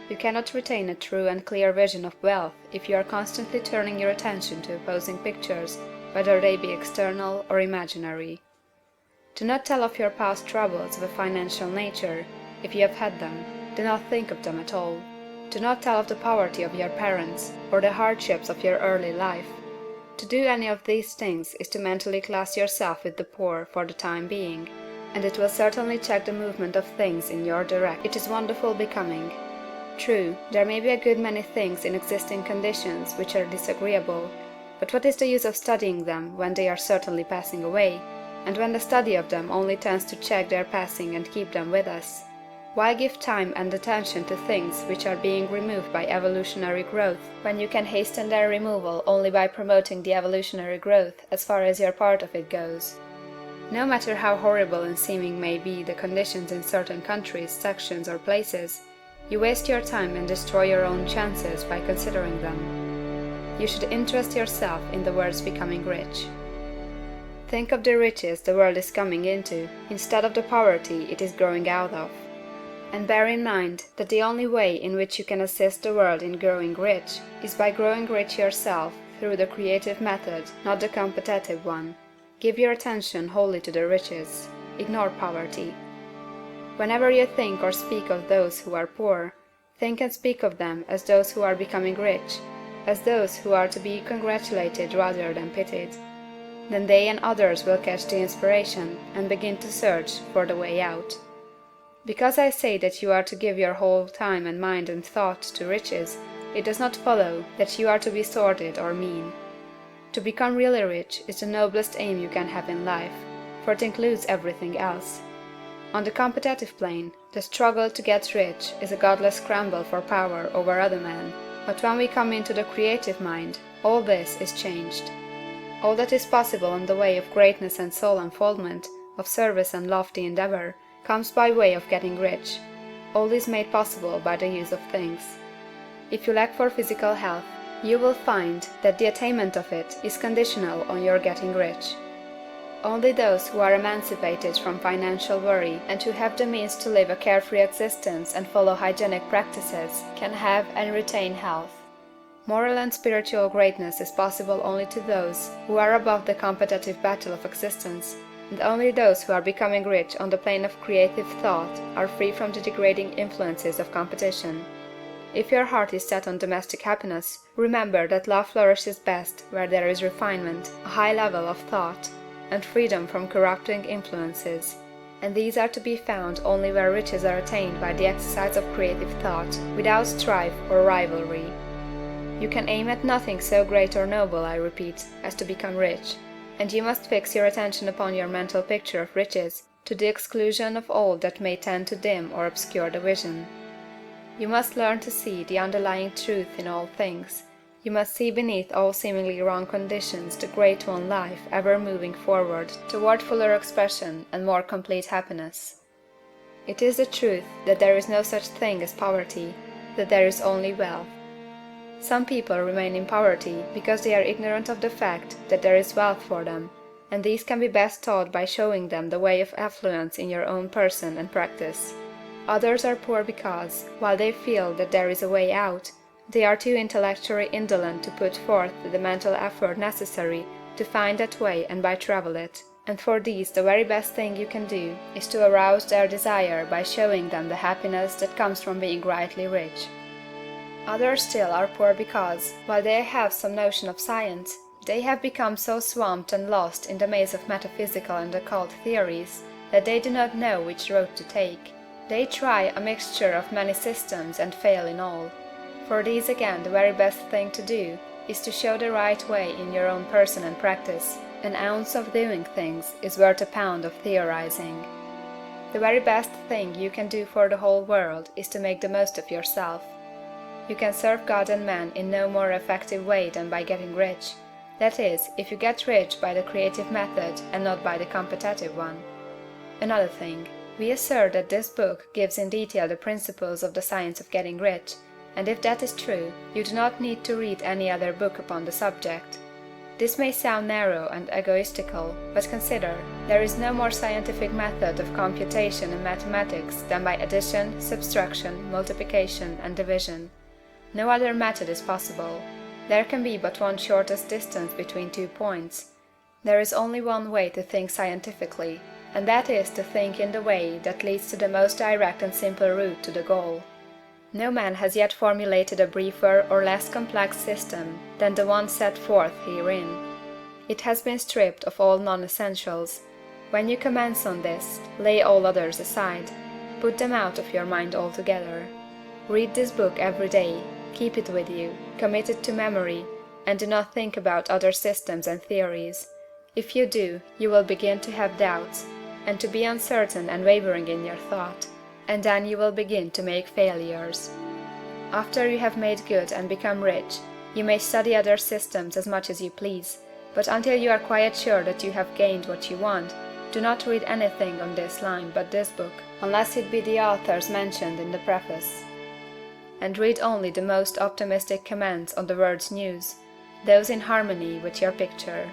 You cannot retain a true and clear vision of wealth if you are constantly turning your attention to opposing pictures, whether they be external or imaginary. Do not tell of your past troubles of a financial nature, if you have had them. Do not think of them at all. Do not tell of the poverty of your parents, or the hardships of your early life. To do any of these things is to mentally class yourself with the poor for the time being, and it will certainly check the movement of things in your direction. It is wonderful becoming. True, there may be a good many things in existing conditions which are disagreeable, but what is the use of studying them when they are certainly passing away, and when the study of them only tends to check their passing and keep them with us? Why give time and attention to things which are being removed by evolutionary growth, when you can hasten their removal only by promoting the evolutionary growth as far as your part of it goes? No matter how horrible in seeming may be the conditions in certain countries, sections, or places, you waste your time and destroy your own chances by considering them. You should interest yourself in the world's becoming rich. Think of the riches the world is coming into, instead of the poverty it is growing out of. And bear in mind that the only way in which you can assist the world in growing rich is by growing rich yourself through the creative method, not the competitive one. Give your attention wholly to the riches. Ignore poverty. Whenever you think or speak of those who are poor, think and speak of them as those who are becoming rich, as those who are to be congratulated rather than pitied. Then they and others will catch the inspiration and begin to search for the way out. Because I say that you are to give your whole time and mind and thought to riches, it does not follow that you are to be sordid or mean. To become really rich is the noblest aim you can have in life, for it includes everything else. On the competitive plane, the struggle to get rich is a godless scramble for power over other men, but when we come into the creative mind, all this is changed. All that is possible in the way of greatness and soul unfoldment, of service and lofty endeavor, comes by way of getting rich. All is made possible by the use of things. If you lack for physical health, you will find that the attainment of it is conditional on your getting rich. Only those who are emancipated from financial worry and who have the means to live a carefree existence and follow hygienic practices can have and retain health. Moral and spiritual greatness is possible only to those who are above the competitive battle of existence, and only those who are becoming rich on the plane of creative thought are free from the degrading influences of competition. If your heart is set on domestic happiness, remember that love flourishes best where there is refinement, a high level of thought, and freedom from corrupting influences, and these are to be found only where riches are attained by the exercise of creative thought, without strife or rivalry. You can aim at nothing so great or noble, I repeat, as to become rich, and you must fix your attention upon your mental picture of riches, to the exclusion of all that may tend to dim or obscure the vision. You must learn to see the underlying truth in all things. You must see beneath all seemingly wrong conditions the great one life ever moving forward toward fuller expression and more complete happiness. It is the truth that there is no such thing as poverty, that there is only wealth. Some people remain in poverty because they are ignorant of the fact that there is wealth for them, and these can be best taught by showing them the way of affluence in your own person and practice. Others are poor because, while they feel that there is a way out, they are too intellectually indolent to put forth the mental effort necessary to find that way and by travel it, and for these the very best thing you can do is to arouse their desire by showing them the happiness that comes from being rightly rich. Others still are poor because, while they have some notion of science, they have become so swamped and lost in the maze of metaphysical and occult theories that they do not know which road to take. They try a mixture of many systems and fail in all. For these again the very best thing to do is to show the right way in your own person and practice. An ounce of doing things is worth a pound of theorizing. The very best thing you can do for the whole world is to make the most of yourself. You can serve God and man in no more effective way than by getting rich. That is, if you get rich by the creative method and not by the competitive one. Another thing, we assert that this book gives in detail the principles of the science of getting rich, and if that is true, you do not need to read any other book upon the subject. This may sound narrow and egoistical, but consider, there is no more scientific method of computation in mathematics than by addition, subtraction, multiplication, and division. No other method is possible. There can be but one shortest distance between 2 points. There is only one way to think scientifically, and that is to think in the way that leads to the most direct and simple route to the goal. No man has yet formulated a briefer or less complex system than the one set forth herein. It has been stripped of all non-essentials. When you commence on this, lay all others aside. Put them out of your mind altogether. Read this book every day, keep it with you, commit it to memory, and do not think about other systems and theories. If you do, you will begin to have doubts, and to be uncertain and wavering in your thought, and then you will begin to make failures. After you have made good and become rich, you may study other systems as much as you please, but until you are quite sure that you have gained what you want, do not read anything on this line but this book, unless it be the authors mentioned in the preface. And read only the most optimistic comments on the world's news, those in harmony with your picture.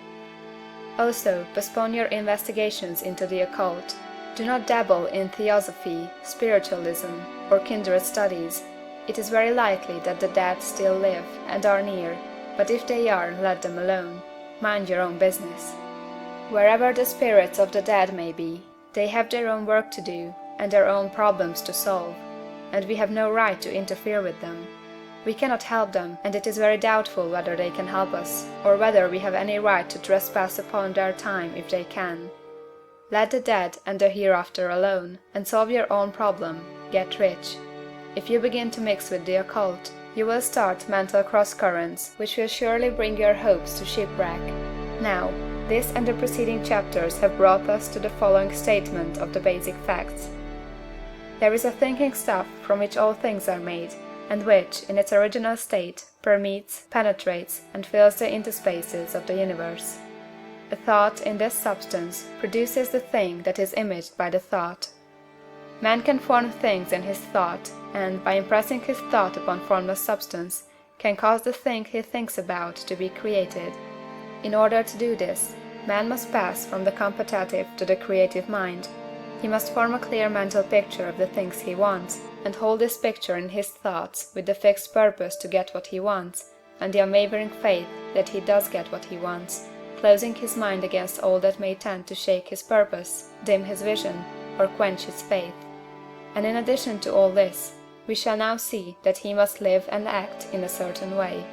Also, postpone your investigations into the occult. Do not dabble in theosophy, spiritualism, or kindred studies. It is very likely that the dead still live and are near, but if they are, let them alone. Mind your own business. Wherever the spirits of the dead may be, they have their own work to do and their own problems to solve, and we have no right to interfere with them. We cannot help them, and it is very doubtful whether they can help us, or whether we have any right to trespass upon their time if they can. Let the dead and the hereafter alone, and solve your own problem, get rich. If you begin to mix with the occult, you will start mental cross-currents which will surely bring your hopes to shipwreck. Now, this and the preceding chapters have brought us to the following statement of the basic facts. There is a thinking stuff from which all things are made, and which, in its original state, permeates, penetrates, and fills the interspaces of the universe. A thought in this substance produces the thing that is imaged by the thought. Man can form things in his thought, and, by impressing his thought upon formless substance, can cause the thing he thinks about to be created. In order to do this, man must pass from the contemplative to the creative mind. He must form a clear mental picture of the things he wants, and hold this picture in his thoughts with the fixed purpose to get what he wants, and the unwavering faith that he does get what he wants, closing his mind against all that may tend to shake his purpose, dim his vision, or quench his faith. And in addition to all this, we shall now see that he must live and act in a certain way.